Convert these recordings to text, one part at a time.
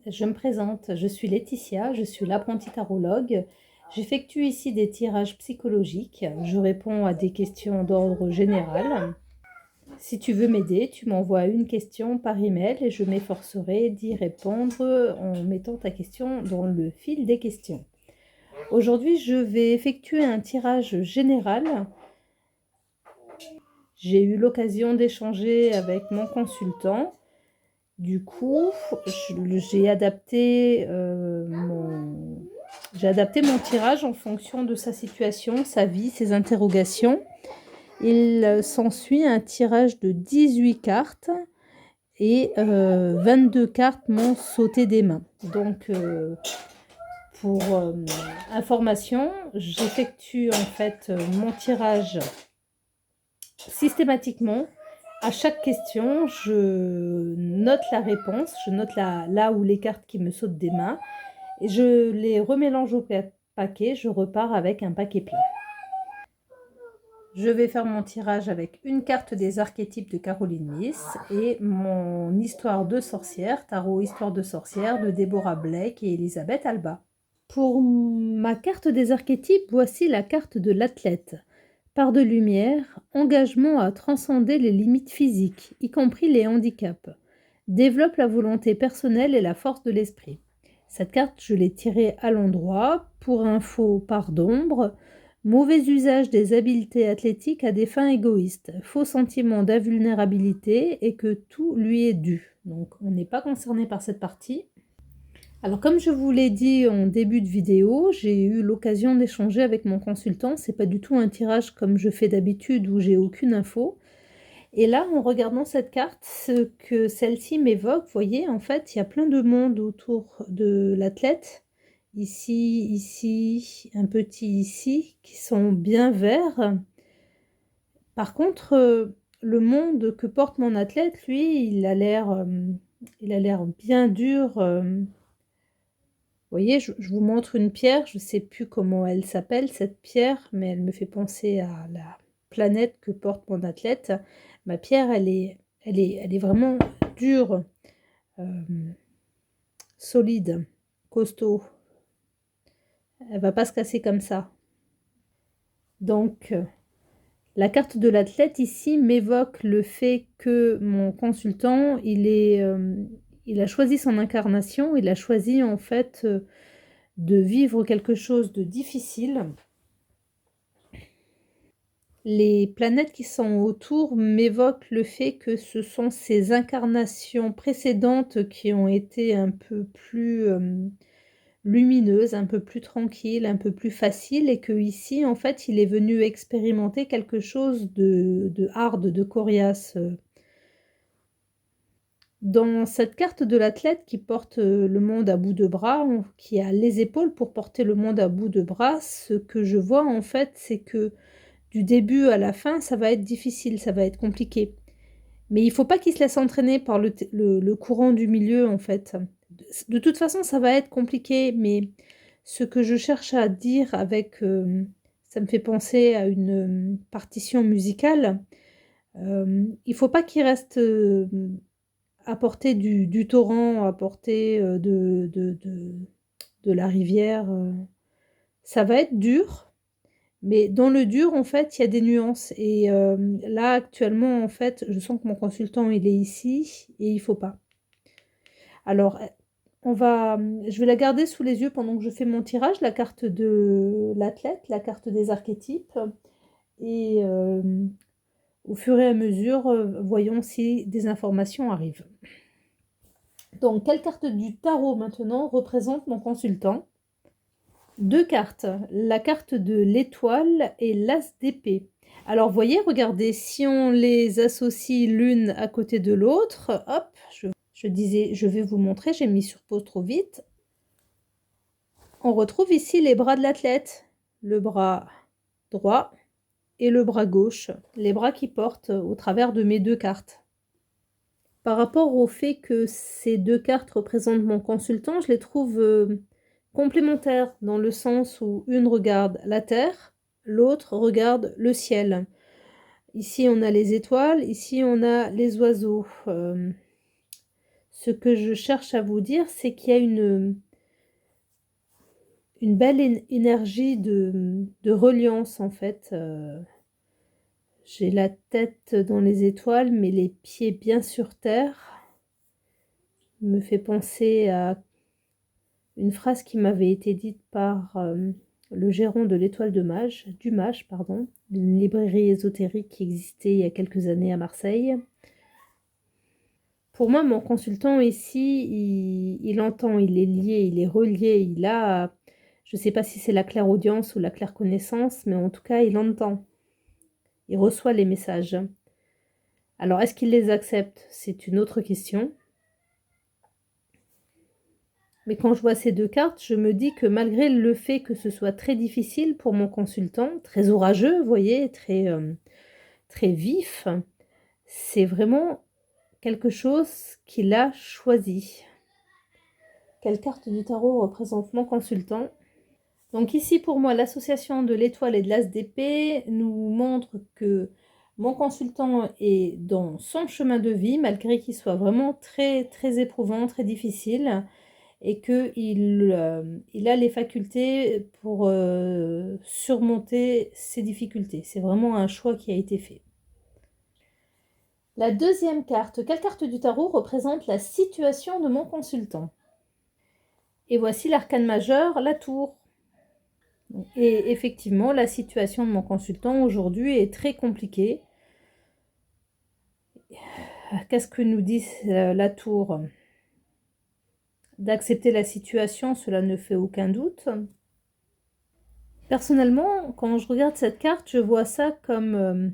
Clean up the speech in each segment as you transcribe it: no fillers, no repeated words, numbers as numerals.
je me présente, je suis Laetitia, je suis l'apprentie tarologue. J'effectue ici des tirages psychologiques, je réponds à des questions d'ordre général. Si tu veux m'aider, tu m'envoies une question par email et je m'efforcerai d'y répondre en mettant ta question dans le fil des questions. Aujourd'hui, je vais effectuer un tirage général. J'ai eu l'occasion d'échanger avec mon consultant. Du coup, j'ai adapté mon tirage en fonction de sa situation, sa vie, ses interrogations. Il s'ensuit un tirage de 18 cartes et 22 cartes m'ont sauté des mains. Donc, pour information, j'effectue en fait mon tirage systématiquement. À chaque question, je note la réponse, je note là où les cartes qui me sautent des mains et je les remélange au paquet, je repars avec un paquet plein. Je vais faire mon tirage avec une carte des archétypes de Caroline Myss et mon histoire de sorcière, tarot histoire de sorcière de Deborah Blake et Elisabeth Alba. Pour ma carte des archétypes, voici la carte de l'athlète. Part de lumière, engagement à transcender les limites physiques, y compris les handicaps. Développe la volonté personnelle et la force de l'esprit. Cette carte, je l'ai tirée à l'endroit. Pour info, part d'ombre. Mauvais usage des habiletés athlétiques à des fins égoïstes. Faux sentiment d'invulnérabilité et que tout lui est dû. Donc, on n'est pas concerné par cette partie. Alors, comme je vous l'ai dit en début de vidéo, j'ai eu l'occasion d'échanger avec mon consultant. C'est pas du tout un tirage comme je fais d'habitude où j'ai aucune info. Et là, en regardant cette carte, ce que celle-ci m'évoque, vous voyez, en fait, il y a plein de monde autour de l'athlète. Ici, ici, un petit ici, qui sont bien verts. Par contre, le monde que porte mon athlète, lui, il a l'air bien dur. Vous voyez, je vous montre une pierre, je ne sais plus comment elle s'appelle cette pierre, mais elle me fait penser à la planète que porte mon athlète. Ma pierre, elle est vraiment dure, solide, costaud. Elle ne va pas se casser comme ça. Donc, la carte de l'athlète ici m'évoque le fait que mon consultant, il a choisi son incarnation, il a choisi en fait de vivre quelque chose de difficile. Les planètes qui sont autour m'évoquent le fait que ce sont ces incarnations précédentes qui ont été un peu plus lumineuses, un peu plus tranquilles, un peu plus faciles et que ici, en fait, il est venu expérimenter quelque chose de hard, de coriace. Dans cette carte de l'athlète qui porte le monde à bout de bras, qui a les épaules pour porter le monde à bout de bras, ce que je vois en fait, c'est que du début à la fin, ça va être difficile, ça va être compliqué. Mais il ne faut pas qu'il se laisse entraîner par le courant du milieu, en fait. De toute façon, ça va être compliqué, mais ce que je cherche à dire avec... ça me fait penser à une partition musicale. Il ne faut pas qu'il reste à portée du torrent, à portée de la rivière. Ça va être dur. Mais dans le dur, en fait, il y a des nuances et là, actuellement, en fait, je sens que mon consultant, il est ici et il faut pas. Alors, je vais la garder sous les yeux pendant que je fais mon tirage, la carte de l'athlète, la carte des archétypes et au fur et à mesure, voyons si des informations arrivent. Donc, quelle carte du tarot maintenant représente mon consultant? Deux cartes, la carte de l'étoile et l'as d'épée. Alors, vous voyez, regardez, si on les associe l'une à côté de l'autre, hop, je disais, je vais vous montrer, j'ai mis sur pause trop vite. On retrouve ici les bras de l'athlète, le bras droit et le bras gauche, les bras qui portent au travers de mes deux cartes. Par rapport au fait que ces deux cartes représentent mon consultant, je les trouve complémentaires dans le sens où une regarde la terre, l'autre regarde le ciel. Ici on a les étoiles, ici on a les oiseaux. Ce que je cherche à vous dire, c'est qu'il y a une belle énergie de reliance en fait. J'ai la tête dans les étoiles, mais les pieds bien sur terre. Me fait penser à une phrase qui m'avait été dite par le gérant de l'Étoile du Mage, pardon, d'une librairie ésotérique qui existait il y a quelques années à Marseille. Pour moi, mon consultant ici, il entend, il est lié, il est relié, il a, je ne sais pas si c'est la clairaudience ou la clairconnaissance, mais en tout cas, il entend, il reçoit les messages. Alors, est-ce qu'il les accepte? C'est une autre question. Mais quand je vois ces deux cartes, je me dis que malgré le fait que ce soit très difficile pour mon consultant, très orageux, vous voyez, très vif, c'est vraiment quelque chose qu'il a choisi. Quelle carte du tarot représente mon consultant? Donc ici, pour moi, l'association de l'étoile et de l'as d'épée nous montre que mon consultant est dans son chemin de vie, malgré qu'il soit vraiment très, très éprouvant, très difficile, et qu'il il a les facultés pour surmonter ces difficultés. C'est vraiment un choix qui a été fait. La deuxième carte, quelle carte du tarot représente la situation de mon consultant? Et voici l'arcane majeur, la tour. Et effectivement, la situation de mon consultant aujourd'hui est très compliquée. Qu'est-ce que nous dit la tour? D'accepter la situation, cela ne fait aucun doute. Personnellement, quand je regarde cette carte, je vois ça comme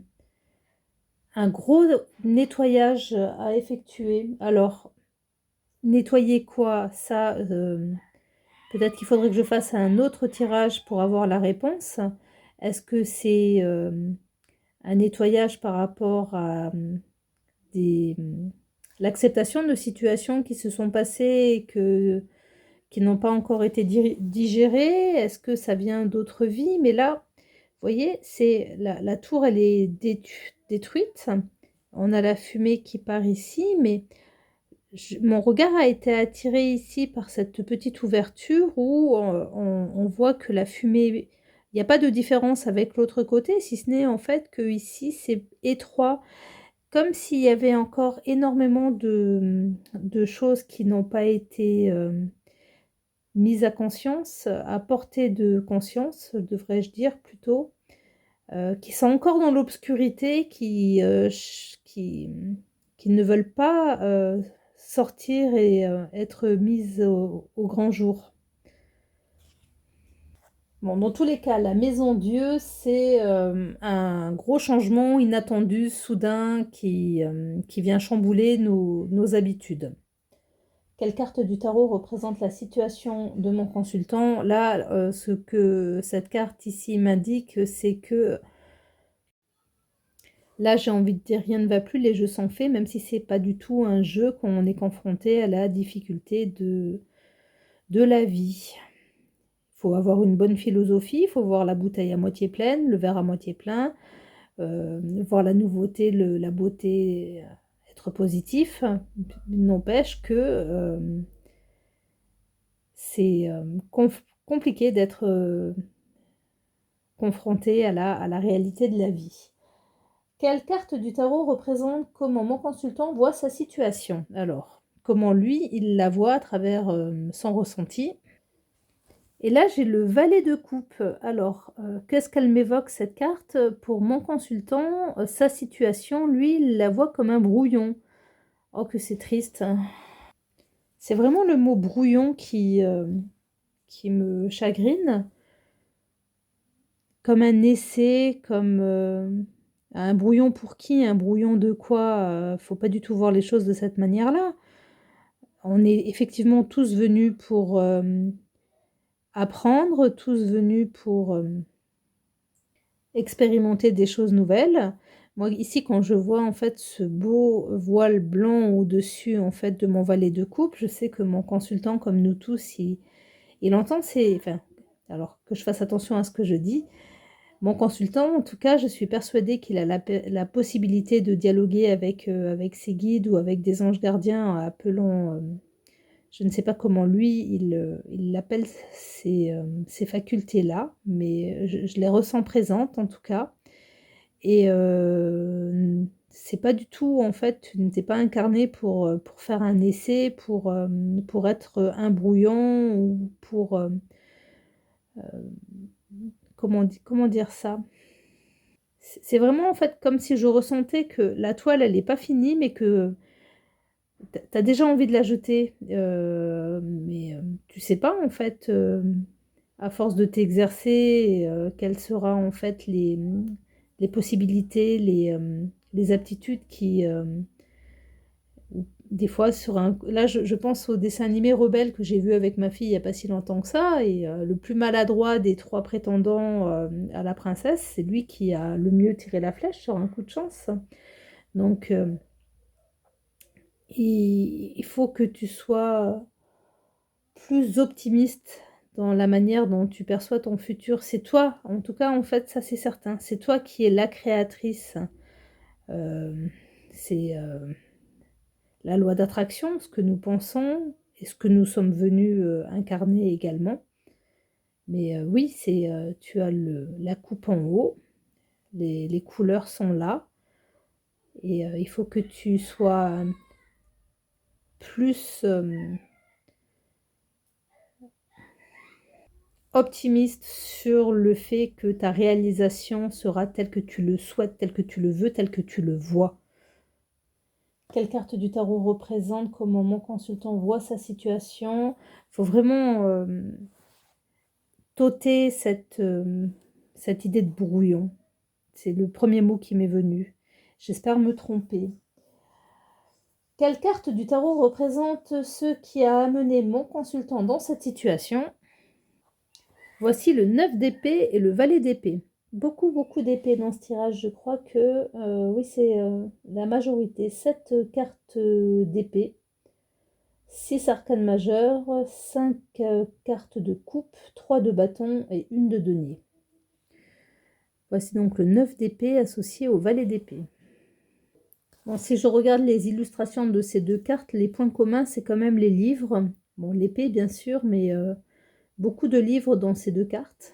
un gros nettoyage à effectuer. Alors, nettoyer quoi? Ça, peut-être qu'il faudrait que je fasse un autre tirage pour avoir la réponse. Est-ce que c'est un nettoyage par rapport à l'acceptation de situations qui se sont passées et qui n'ont pas encore été digérées? Est-ce que ça vient d'autres vies? Mais là, vous voyez, c'est la tour, elle est détruite. On a la fumée qui part ici, mais mon regard a été attiré ici par cette petite ouverture où on voit que la fumée, il n'y a pas de différence avec l'autre côté, si ce n'est en fait que ici c'est étroit, comme s'il y avait encore énormément de choses qui n'ont pas été mises à conscience, à portée de conscience, devrais-je dire plutôt, qui sont encore dans l'obscurité, qui ne veulent pas sortir et être mises au grand jour. Bon, dans tous les cas, la maison Dieu, c'est un gros changement inattendu, soudain, qui vient chambouler nos habitudes. Quelle carte du tarot représente la situation de mon consultant? Là, ce que cette carte ici m'indique, c'est que là, j'ai envie de dire rien ne va plus, les jeux sont faits, même si c'est pas du tout un jeu quand on est confronté à la difficulté de la vie. Il faut avoir une bonne philosophie, il faut voir la bouteille à moitié pleine, le verre à moitié plein, voir la nouveauté, la beauté, être positif. N'empêche que c'est compliqué d'être confronté à la réalité de la vie. Quelle carte du tarot représente comment mon consultant voit sa situation? Alors, comment lui, il la voit à travers son ressenti. Et là, j'ai le valet de coupe. Alors, qu'est-ce qu'elle m'évoque cette carte? Pour mon consultant, sa situation, lui, il la voit comme un brouillon. Oh, que c'est triste. C'est vraiment le mot brouillon qui me chagrine. Comme un essai, comme un brouillon pour qui? Un brouillon de quoi? Faut pas du tout voir les choses de cette manière-là. On est effectivement tous venus pour apprendre, tous venus pour expérimenter des choses nouvelles. Moi, ici, quand je vois en fait ce beau voile blanc au-dessus en fait de mon valet de coupe, je sais que mon consultant, comme nous tous, il entend ces... Enfin, alors que je fasse attention à ce que je dis. Mon consultant, en tout cas, je suis persuadée qu'il a la possibilité de dialoguer avec ses guides ou avec des anges gardiens, appelant, je ne sais pas comment lui il appelle ces facultés-là, mais je les ressens présentes en tout cas. Et c'est pas du tout en fait, tu ne t'es pas incarné pour faire un essai, pour être, un brouillon ou pour, comment dire ça? C'est vraiment en fait comme si je ressentais que la toile elle est pas finie, mais que tu as déjà envie de la jeter, mais tu sais pas en fait, à force de t'exercer, quelles sera en fait les possibilités, les aptitudes qui, des fois sur un là je pense au dessin animé Rebelle que j'ai vu avec ma fille il y a pas si longtemps que ça, et le plus maladroit des 3 prétendants, à la princesse, c'est lui qui a le mieux tiré la flèche sur un coup de chance. Donc il faut que tu sois plus optimiste dans la manière dont tu perçois ton futur. C'est toi, en tout cas, en fait, ça c'est certain. C'est toi qui es la créatrice. Hem, c'est, la loi d'attraction, ce que nous pensons et ce que nous sommes venus, incarner également. Mais, oui, tu as la coupe en haut, les couleurs sont là, et il faut que tu sois plus, optimiste sur le fait que ta réalisation sera telle que tu le souhaites, telle que tu le veux, telle que tu le vois. Quelle carte du tarot représente comment mon consultant voit sa situation? Il faut vraiment, t'ôter cette idée de brouillon. C'est le premier mot qui m'est venu. J'espère me tromper. Quelle carte du tarot représente ce qui a amené mon consultant dans cette situation? Voici le 9 d'épée et le valet d'épée. Beaucoup, beaucoup d'épées dans ce tirage. Je crois que, oui, c'est la majorité. 7 cartes d'épée, 6 arcanes majeures, 5 cartes de coupe, 3 de bâton et une de denier. Voici donc le 9 d'épée associé au valet d'épée. Bon, si je regarde les illustrations de ces deux cartes, les points communs, c'est quand même les livres. Bon, l'épée, bien sûr, mais beaucoup de livres dans ces deux cartes.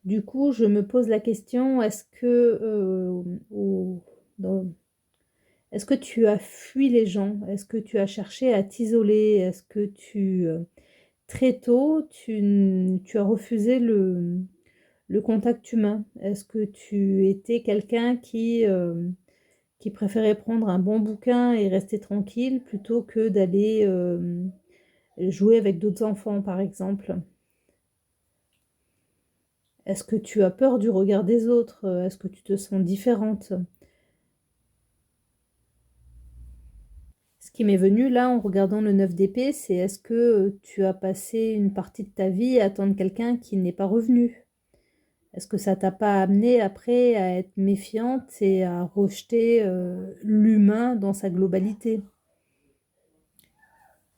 Du coup, je me pose la question, est-ce que tu as fui les gens? Est-ce que tu as cherché à t'isoler? Est-ce que très tôt, tu as refusé le contact humain? Est-ce que tu étais quelqu'un qui préférait prendre un bon bouquin et rester tranquille plutôt que d'aller jouer avec d'autres enfants, par exemple? Est-ce que tu as peur du regard des autres? Est-ce que tu te sens différente? Ce qui m'est venu là en regardant le 9 d'épée, c'est est-ce que tu as passé une partie de ta vie à attendre quelqu'un qui n'est pas revenu? Est-ce que ça t'a pas amené après à être méfiante et à rejeter l'humain dans sa globalité?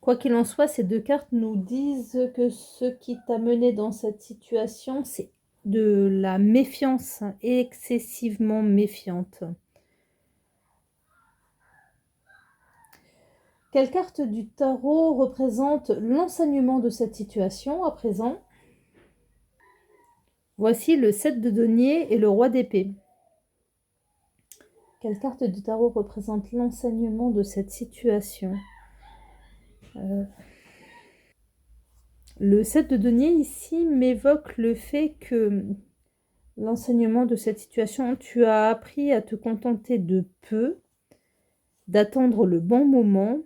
Quoi qu'il en soit, ces deux cartes nous disent que ce qui t'a mené dans cette situation, c'est de la méfiance, excessivement méfiante. Quelle carte du tarot représente l'enseignement de cette situation à présent? Voici le 7 de denier et le roi d'épée. Quelle carte du tarot représente l'enseignement de cette situation? Le 7 de denier ici m'évoque le fait que l'enseignement de cette situation, tu as appris à te contenter de peu, d'attendre le bon moment,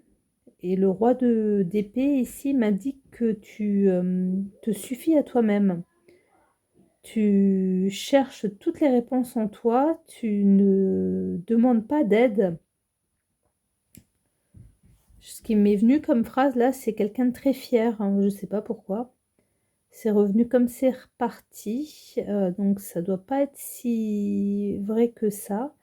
et le roi d'épée ici m'indique que tu te suffis à toi-même. Tu cherches toutes les réponses en toi, tu ne demandes pas d'aide. Ce qui m'est venu comme phrase là, c'est quelqu'un de très fier, hein, je ne sais pas pourquoi. C'est revenu comme c'est reparti, donc ça doit pas être si vrai que ça.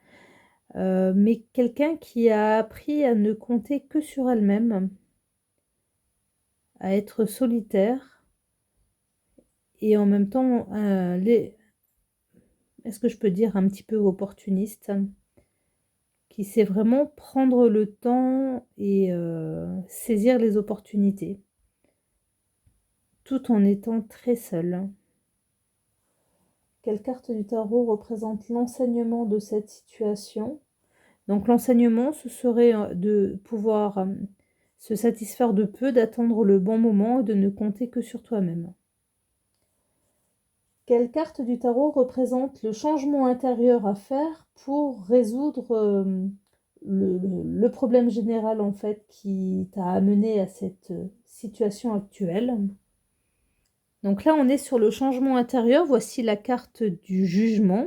Mais quelqu'un qui a appris à ne compter que sur elle-même, à être solitaire et en même temps, est-ce que je peux dire un petit peu opportuniste, qui sait vraiment prendre le temps et saisir les opportunités, tout en étant très seul. Quelle carte du tarot représente l'enseignement de cette situation? Donc l'enseignement, ce serait de pouvoir se satisfaire de peu, d'attendre le bon moment et de ne compter que sur toi-même. Quelle carte du tarot représente le changement intérieur à faire pour résoudre le problème général en fait qui t'a amené à cette situation actuelle? Donc là, on est sur le changement intérieur. Voici la carte du jugement,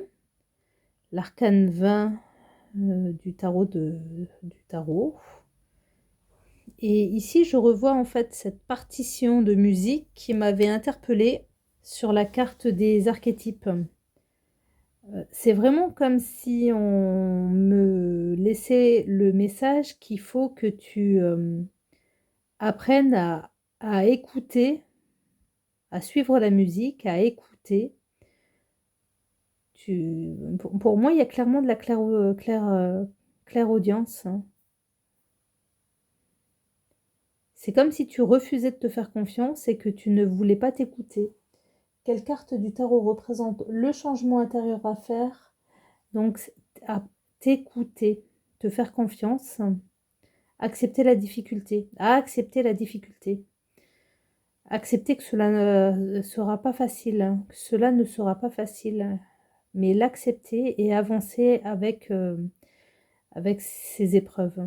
l'arcane 20 du tarot. Et ici, je revois en fait cette partition de musique qui m'avait interpellée sur la carte des archétypes. C'est vraiment comme si on me laissait le message qu'il faut que tu apprennes à écouter, à suivre la musique, à écouter. Pour moi, il y a clairement de la clairaudience, hein. C'est comme si tu refusais de te faire confiance et que tu ne voulais pas t'écouter. Quelle carte du tarot représente le changement intérieur à faire? Donc, à t'écouter, te faire confiance, accepter la difficulté, accepter la difficulté. Accepter que cela ne sera pas facile, hein, que cela ne sera pas facile, mais l'accepter et avancer avec ces épreuves.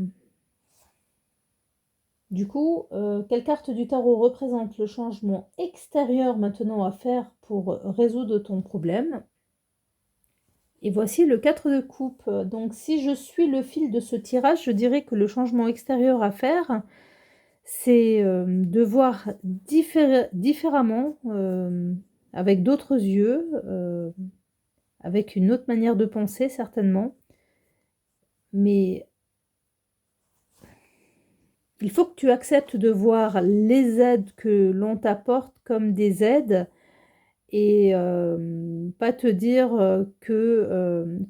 Du coup, quelle carte du tarot représente le changement extérieur maintenant à faire pour résoudre ton problème? Et voici le 4 de coupe. Donc si je suis le fil de ce tirage, je dirais que le changement extérieur à faire, c'est de voir différemment, avec d'autres yeux, avec une autre manière de penser certainement. Mais il faut que tu acceptes de voir les aides que l'on t'apporte comme des aides et pas te dire,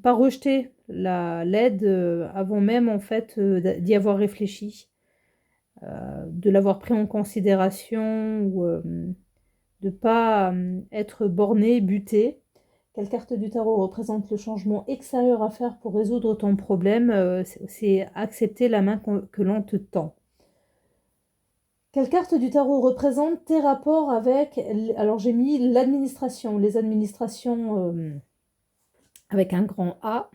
pas rejeter l'aide, avant même en fait, d'y avoir réfléchi, de l'avoir pris en considération ou de pas, être borné, buté. Quelle carte du tarot représente le changement extérieur à faire pour résoudre ton problème? C'est accepter la main que l'on te tend. Quelle carte du tarot représente tes rapports avec alors j'ai mis l'administration, les administrations, avec un grand A.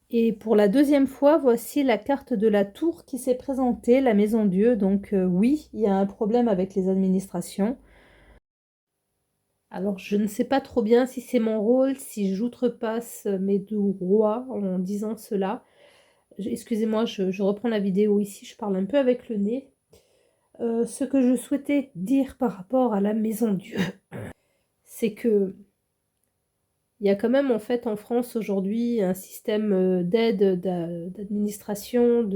Et pour la deuxième fois, voici la carte de la tour qui s'est présentée, la maison Dieu. Donc oui, il y a un problème avec les administrations. Alors je ne sais pas trop bien si c'est mon rôle, si j'outrepasse mes droits en disant cela. Excusez-moi, je reprends la vidéo ici, je parle un peu avec le nez. Ce que je souhaitais dire par rapport à la maison Dieu, c'est que il y a quand même en fait en France aujourd'hui un système d'aide, d'administration,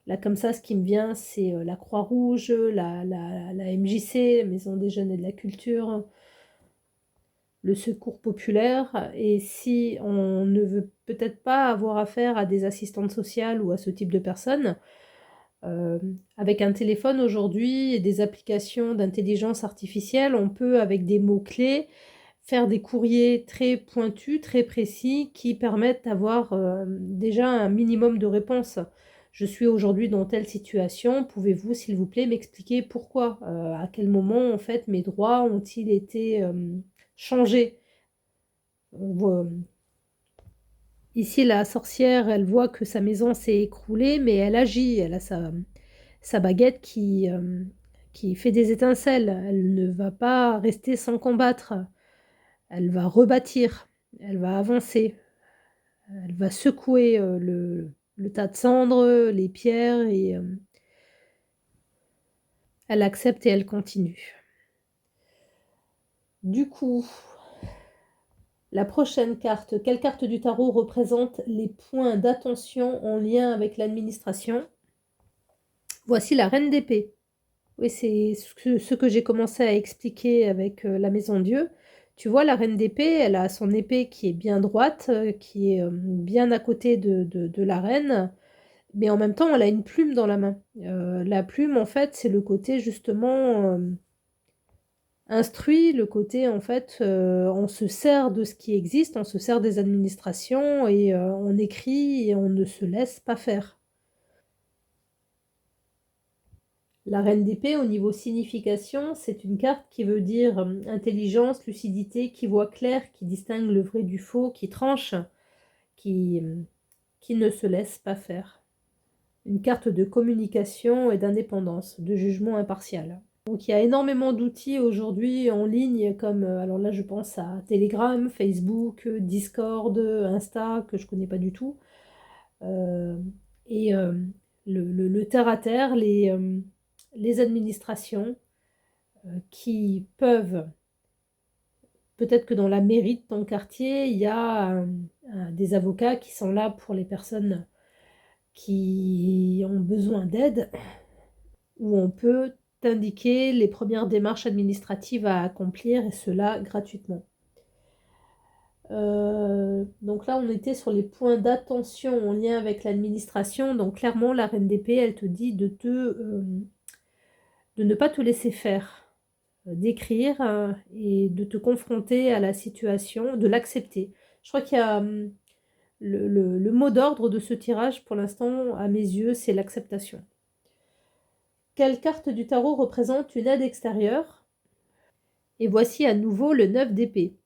là comme ça ce qui me vient c'est la Croix-Rouge, la MJC, Maison des Jeunes et de la Culture, le Secours populaire. Et si on ne veut peut-être pas avoir affaire à des assistantes sociales ou à ce type de personnes, avec un téléphone aujourd'hui et des applications d'intelligence artificielle, on peut avec des mots-clés faire des courriers très pointus, très précis, qui permettent d'avoir déjà un minimum de réponses. Je suis aujourd'hui dans telle situation, pouvez-vous s'il vous plaît m'expliquer pourquoi? À quel moment en fait mes droits ont-ils été changés? On voit ici la sorcière, elle voit que sa maison s'est écroulée, mais elle agit, elle a sa baguette qui fait des étincelles. Elle ne va pas rester sans combattre. Elle va rebâtir, elle va avancer, elle va secouer, le tas de cendres, les pierres et elle accepte et elle continue. Du coup, la prochaine carte, quelle carte du tarot représente les points d'attention en lien avec l'administration? Voici la reine d'épée. Oui, c'est ce que j'ai commencé à expliquer avec, la maison Dieu. Tu vois, la reine d'épée, elle a son épée qui est bien droite, qui est, bien à côté de la reine, mais en même temps, elle a une plume dans la main. La plume, en fait, c'est le côté justement, instruit, le côté en fait, on se sert de ce qui existe, on se sert des administrations et on écrit et on ne se laisse pas faire. La reine d'épée, au niveau signification, c'est une carte qui veut dire, intelligence, lucidité, qui voit clair, qui distingue le vrai du faux, qui tranche, qui, qui ne se laisse pas faire. Une carte de communication et d'indépendance, de jugement impartial. Donc il y a énormément d'outils aujourd'hui en ligne comme, alors là je pense à Telegram, Facebook, Discord, Insta, que je connais pas du tout. Heu et le terre à terre, les administrations, qui peuvent peut-être que dans la mairie de ton quartier, il y a, des avocats qui sont là pour les personnes qui ont besoin d'aide, où on peut t'indiquer les premières démarches administratives à accomplir et cela gratuitement. Donc là, on était sur les points d'attention en lien avec l'administration. Donc clairement, la reine d'épée, elle te dit de ne pas te laisser faire, d'écrire, et de te confronter à la situation, de l'accepter. Je crois qu'il y a, le mot d'ordre de ce tirage pour l'instant, à mes yeux, c'est l'acceptation. Quelle carte du tarot représente une aide extérieure? Et voici à nouveau le 9 d'épée.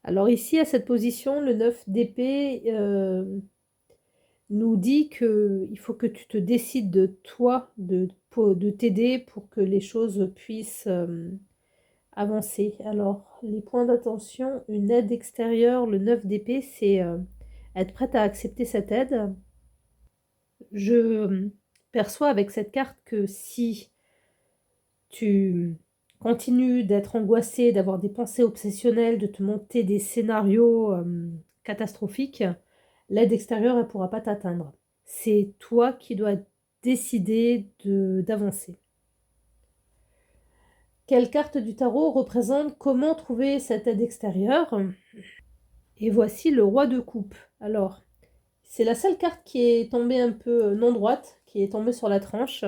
Alors ici, à cette position, le 9 d'épée, nous dit qu'il faut que tu te décides de toi, de t'aider pour que les choses puissent, avancer. Alors, les points d'attention, une aide extérieure, le 9 d'épée, c'est, être prête à accepter cette aide. Je, perçois avec cette carte que si tu continues d'être angoissé, d'avoir des pensées obsessionnelles, de te monter des scénarios, catastrophiques, l'aide extérieure, elle pourra pas t'atteindre. C'est toi qui dois décider d'avancer. Quelle carte du tarot représente comment trouver cette aide extérieure? Et voici le roi de coupe. Alors, c'est la seule carte qui est tombée un peu, non droite, qui est tombée sur la tranche.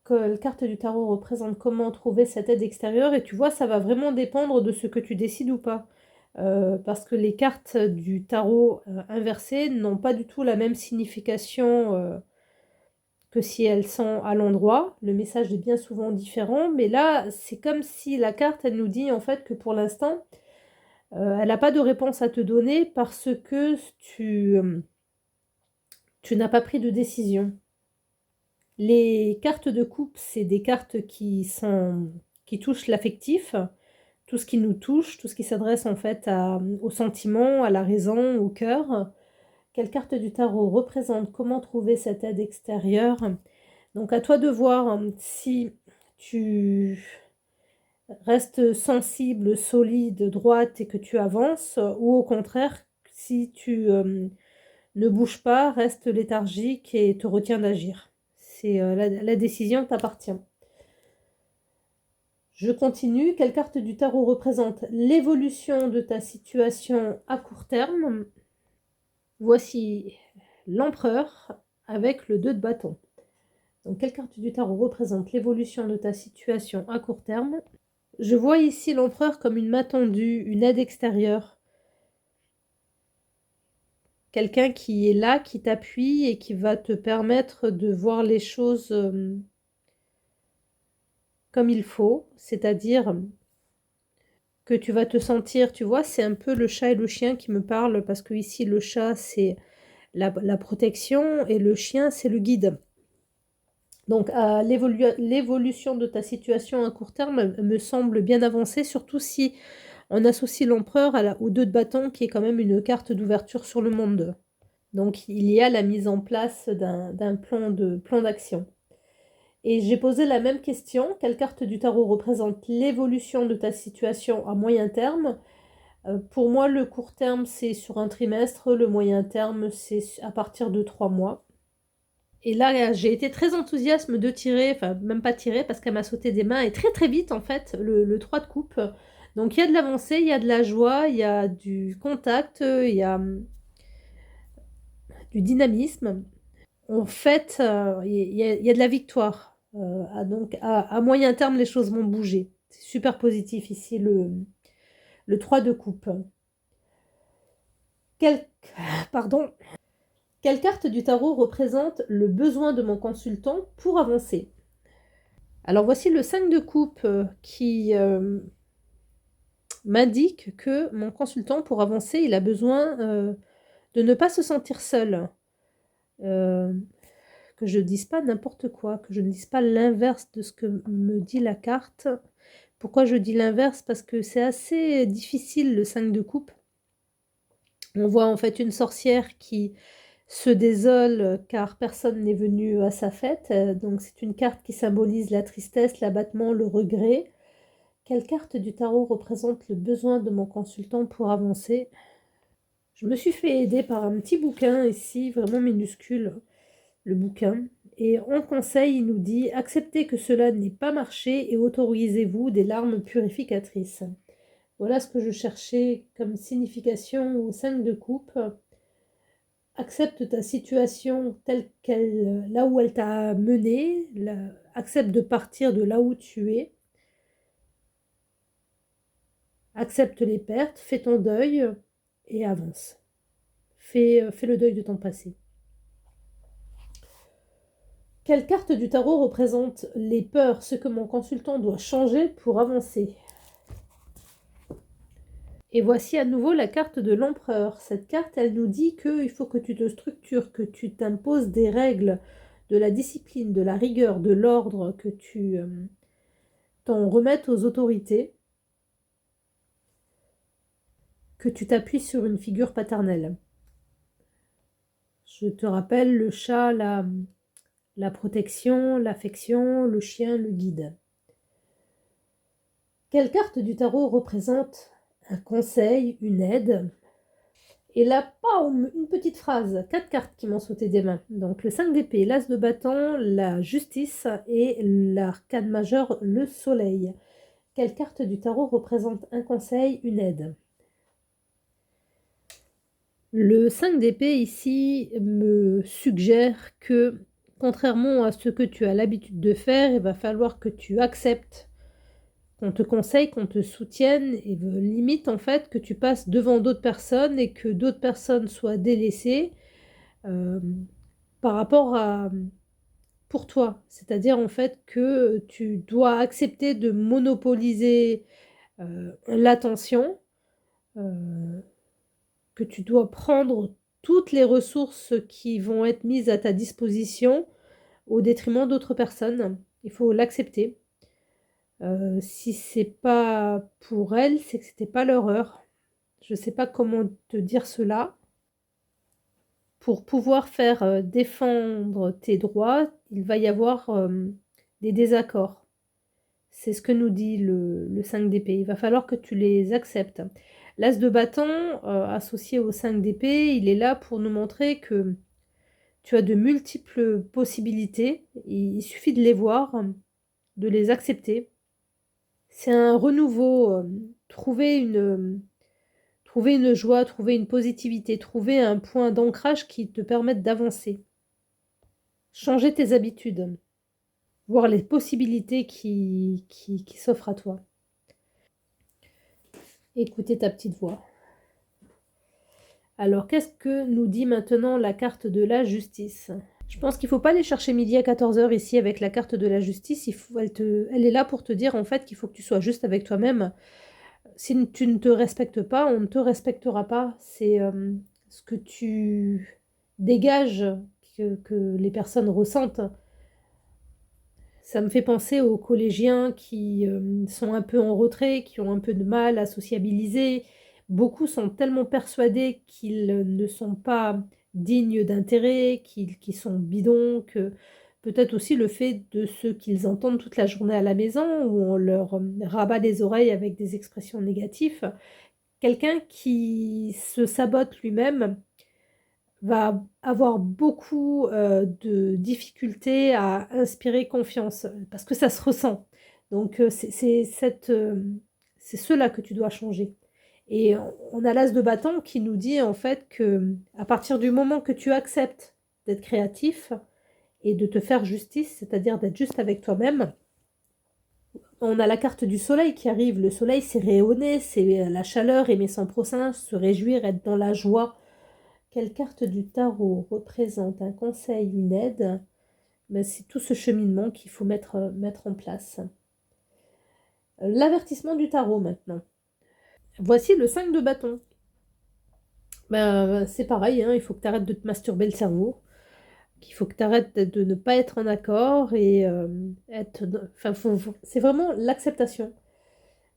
Quelle carte du tarot représente comment trouver cette aide extérieure? Et tu vois, ça va vraiment dépendre de ce que tu décides ou pas. Parce que les cartes du tarot, inversées n'ont pas du tout la même signification, que si elles sont à l'endroit. Le message est bien souvent différent, mais là, c'est comme si la carte, elle nous dit en fait que pour l'instant, elle a pas de réponse à te donner parce que tu n'as pas pris de décision. Les cartes de coupe, c'est des cartes qui touchent l'affectif, tout ce qui nous touche, tout ce qui s'adresse en fait aux sentiments, à la raison, au cœur. Quelle carte du tarot représente comment trouver cette aide extérieure? Donc à toi de voir, si tu restes sensible, solide, droite et que tu avances, ou au contraire, si tu, ne bouges pas, reste léthargique et te retiens d'agir. C'est, la décision t'appartient. Je continue. Quelle carte du tarot représente l'évolution de ta situation à court terme? Voici l'empereur avec le 2 de bâton. Donc quelle carte du tarot représente l'évolution de ta situation à court terme? Je vois ici l'empereur comme une main tendue, une aide extérieure. Quelqu'un qui est là, qui t'appuie et qui va te permettre de voir les choses, comme il faut. C'est-à-dire que tu vas te sentir, tu vois, c'est un peu le chat et le chien qui me parlent parce que ici le chat, c'est la protection et le chien, c'est le guide. Donc l'évolution de ta situation à court terme me semble bien avancée, surtout si on associe l'empereur au 2 de bâton qui est quand même une carte d'ouverture sur le monde. Donc il y a la mise en place d'un plan d'action. Et j'ai posé la même question, quelle carte du tarot représente l'évolution de ta situation à moyen terme? Pour moi, le court terme, c'est sur un trimestre, le moyen terme, c'est à partir de 3 mois. Et là, j'ai été très enthousiaste de tirer, enfin même pas tirer parce qu'elle m'a sauté des mains et très, très vite en fait, le 3 de coupe. Donc il y a de l'avancée, il y a de la joie, il y a du contact, il y a, du dynamisme. En fait, il y a de la victoire. Donc à moyen terme, les choses vont bouger. C'est super positif ici le 3 de coupe. Quelle pardon. Quelle carte du tarot représente le besoin de mon consultant pour avancer? Alors voici le 5 de coupe qui m'indique que mon consultant, pour avancer, il a besoin de ne pas se sentir seul. Euh, que je ne dise pas n'importe quoi, que je ne dise pas l'inverse de ce que me dit la carte. Pourquoi je dis l'inverse? Parce que c'est assez difficile le 5 de coupe. On voit en fait une sorcière qui se désole car personne n'est venu à sa fête. Donc c'est une carte qui symbolise la tristesse, l'abattement, le regret. Quelle carte du tarot représente le besoin de mon consultant pour avancer? Je me suis fait aider par un petit bouquin ici, vraiment minuscule, le bouquin. Et en conseil, il nous dit: acceptez que cela n'ait pas marché et autorisez-vous des larmes purificatrices. Voilà ce que je cherchais comme signification au 5 de coupe. Accepte ta situation telle qu'elle, là où elle t'a mené, accepte de partir de là où tu es, accepte les pertes, fais ton deuil et avance. Fais le deuil de ton passé. Quelle carte du tarot représente les peurs, ce que mon consultant doit changer pour avancer? Et voici à nouveau la carte de l'empereur. Cette carte, elle nous dit qu'il faut que tu te structures, que tu t'imposes des règles, de la discipline, de la rigueur, de l'ordre, que tu t'en remettes aux autorités, que tu t'appuies sur une figure paternelle. Je te rappelle le chat, la protection, l'affection, le chien, le guide. Quelle carte du tarot représente un conseil, une aide? Et là, paum, une petite phrase, 4 cartes qui m'ont sauté des mains. Donc le 5 d'épée, l'as de bâton, la justice et l'arcane majeur, le soleil. Quelle carte du tarot représente un conseil, une aide? Le 5 d'épée ici me suggère que, contrairement à ce que tu as l'habitude de faire, il va falloir que tu acceptes qu'on te conseille, qu'on te soutienne et limite en fait que tu passes devant d'autres personnes et que d'autres personnes soient délaissées euh, par rapport à pour toi. C'est-à-dire en fait que tu dois accepter de monopoliser l'attention, euh, que tu dois prendre toutes les ressources qui vont être mises à ta disposition au détriment d'autres personnes. Il faut l'accepter. Si c'est pas pour elles, c'est que c'était pas leur heure. Je sais pas comment te dire cela. Pour pouvoir faire défendre tes droits, il va y avoir des désaccords. C'est ce que nous dit le 5 d'épée. Il va falloir que tu les acceptes. L'as de bâton, associé au 5 d'épée, il est là pour nous montrer que tu as de multiples possibilités. Il suffit de les voir, de les accepter. C'est un renouveau, trouver une joie, trouver une positivité, trouver un point d'ancrage qui te permette d'avancer. Changer tes habitudes, voir les possibilités qui s'offrent à toi. Écouter ta petite voix. Alors, qu'est-ce que nous dit maintenant la carte de la justice? Je pense qu'il ne faut pas aller chercher midi à 14h ici avec la carte de la justice. Elle est là pour te dire en fait qu'il faut que tu sois juste avec toi-même. Si tu ne te respectes pas, on ne te respectera pas. C'est ce que tu dégages que les personnes ressentent. Ça me fait penser aux collégiens qui sont un peu en retrait, qui ont un peu de mal à sociabiliser. Beaucoup sont tellement persuadés qu'ils ne sont pas dignes d'intérêt, qu'ils sont bidons, que peut-être aussi le fait de ce qu'ils entendent toute la journée à la maison, où on leur rabat les oreilles avec des expressions négatives. Quelqu'un qui se sabote lui-même va avoir beaucoup de difficultés à inspirer confiance parce que ça se ressent. Donc, c'est cela que tu dois changer. Et on a l'as de bâton qui nous dit en fait que à partir du moment que tu acceptes d'être créatif et de te faire justice, c'est-à-dire d'être juste avec toi-même, on a la carte du soleil qui arrive. Le soleil, c'est rayonner, c'est la chaleur, aimer son prochain, se réjouir, être dans la joie. Quelle carte du tarot représente un conseil, une aide? Ben, c'est tout ce cheminement qu'il faut mettre en place. L'avertissement du tarot maintenant. Voici le 5 de bâton. Ben, c'est pareil, hein, il faut que tu arrêtes de te masturber le cerveau, qu'il faut que tu arrêtes de ne pas être en accord et enfin, c'est vraiment l'acceptation.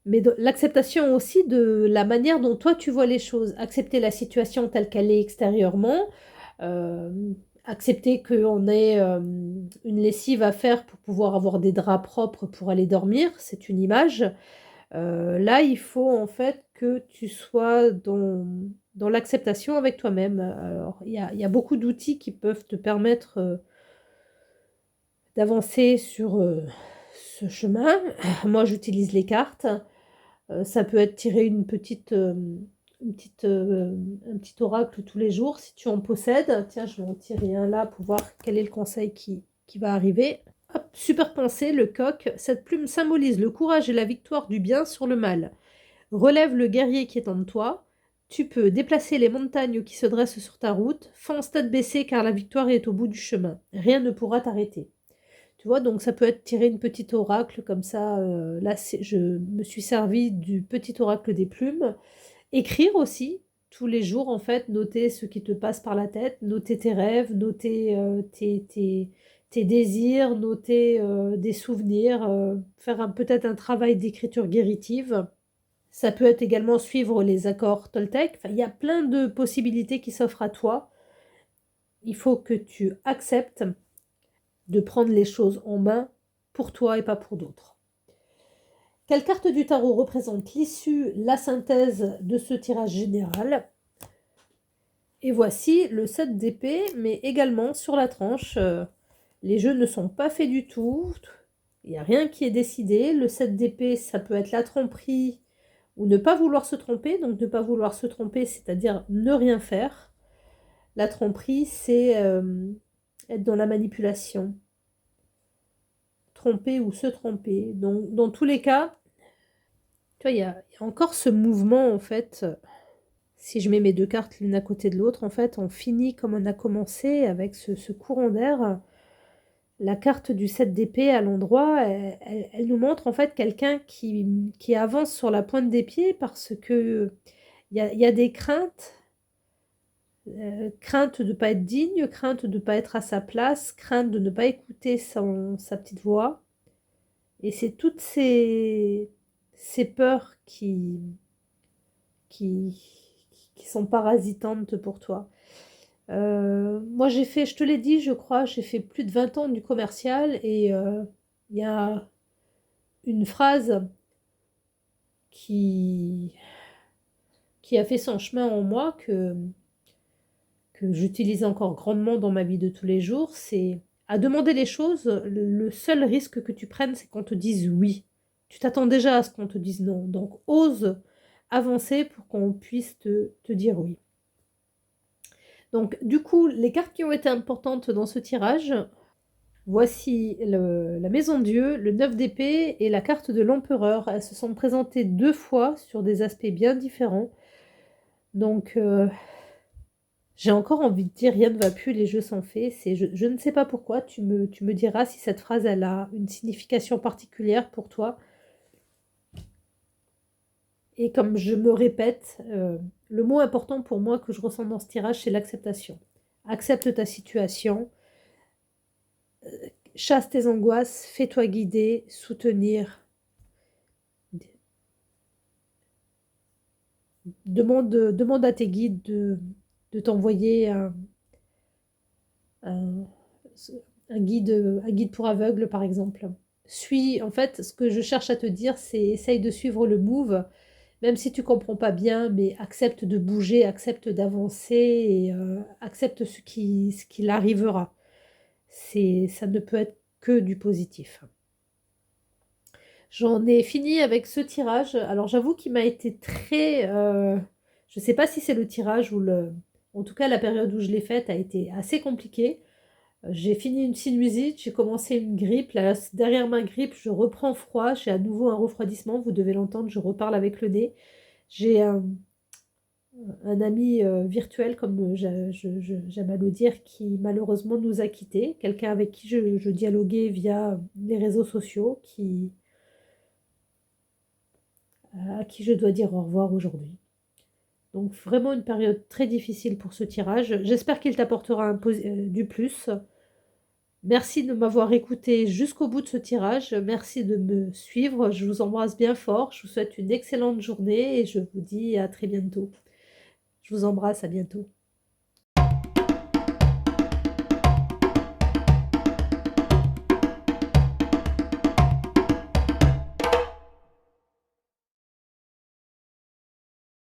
Mais l'acceptation aussi de la manière dont toi tu vois les choses. Accepter la situation telle qu'elle est extérieurement, euh, accepter qu'on ait une lessive à faire pour pouvoir avoir des draps propres pour aller dormir, c'est une image. Là, il faut en fait que tu sois dans l'acceptation avec toi-même. Alors, il y a beaucoup d'outils qui peuvent te permettre d'avancer sur ce chemin. Moi, j'utilise les cartes. Ça peut être tirer une petite, un petit oracle tous les jours si tu en possèdes. Tiens, je vais en tirer un là pour voir quel est le conseil qui va arriver. Hop, super pensée, le coq. Cette plume symbolise le courage et la victoire du bien sur le mal. Relève le guerrier qui est en toi. Tu peux déplacer les montagnes qui se dressent sur ta route. Fonce tête baissée car la victoire est au bout du chemin. Rien ne pourra t'arrêter. Tu vois, donc ça peut être tirer une petite oracle comme ça. Là, je me suis servi du petit oracle des plumes. Écrire aussi, tous les jours, en fait, noter ce qui te passe par la tête, noter tes rêves, noter tes désirs, noter des souvenirs, faire peut-être un travail d'écriture guéritive. Ça peut être également suivre les accords Toltec. Enfin, il y a plein de possibilités qui s'offrent à toi. Il faut que tu acceptes de prendre les choses en main pour toi et pas pour d'autres. Quelle carte du tarot représente l'issue, la synthèse de ce tirage général? Et voici le 7 d'épée, mais également sur la tranche. Les jeux ne sont pas faits du tout. Il n'y a rien qui est décidé. Le 7 d'épée, ça peut être la tromperie ou ne pas vouloir se tromper. Donc ne pas vouloir se tromper, c'est-à-dire ne rien faire. La tromperie, c'est être dans la manipulation. Tromper ou se tromper. Donc dans tous les cas, tu vois, il y a encore ce mouvement, en fait. Si je mets mes deux cartes l'une à côté de l'autre, en fait, on finit comme on a commencé avec ce courant d'air. La carte du 7 d'épée à l'endroit, elle nous montre en fait quelqu'un qui avance sur la pointe des pieds parce que il y a des craintes, crainte de ne pas être digne, crainte de ne pas être à sa place, crainte de ne pas écouter sa petite voix. Et c'est toutes ces peurs qui, qui sont parasitantes pour toi. Moi, je te l'ai dit, je crois, j'ai fait plus de 20 ans du commercial et il y a une phrase qui, qui a fait son chemin en moi que j'utilise encore grandement dans ma vie de tous les jours, c'est à demander les choses, le seul risque que tu prennes, c'est qu'on te dise oui. Tu t'attends déjà à ce qu'on te dise non. Donc, ose avancer pour qu'on puisse te dire oui. Donc, du coup, les cartes qui ont été importantes dans ce tirage, voici la maison Dieu, le 9 d'épée et la carte de l'empereur. Elles se sont présentées deux fois sur des aspects bien différents. Donc, j'ai encore envie de dire rien ne va plus, les jeux sont faits. Je ne sais pas pourquoi, tu me diras si cette phrase elle a une signification particulière pour toi. Et comme je me répète, le mot important pour moi que je ressens dans ce tirage, c'est l'acceptation. Accepte ta situation, chasse tes angoisses, fais-toi guider, soutenir. Demande à tes guides de t'envoyer un, un guide pour aveugles, par exemple. En fait, ce que je cherche à te dire, c'est essaye de suivre le move, Même si tu comprends pas bien, mais accepte de bouger, accepte d'avancer et accepte ce qu'il arrivera. Ça ne peut être que du positif. J'en ai fini avec ce tirage. Alors j'avoue qu'il m'a été très... je ne sais pas si c'est le tirage ou le... En tout cas, la période où je l'ai faite a été assez compliquée. J'ai fini une sinusite, j'ai commencé une grippe. Là, derrière ma grippe, je reprends froid. J'ai à nouveau un refroidissement. Vous devez l'entendre, je reparle avec le nez. J'ai un ami virtuel, comme j'aime à le dire, qui malheureusement nous a quittés. Quelqu'un avec qui je dialoguais via les réseaux sociaux, à qui je dois dire au revoir aujourd'hui. Donc vraiment une période très difficile pour ce tirage. J'espère qu'il t'apportera du plus. Merci de m'avoir écouté jusqu'au bout de ce tirage. Merci de me suivre. Je vous embrasse bien fort. Je vous souhaite une excellente journée et je vous dis à très bientôt. Je vous embrasse, à bientôt.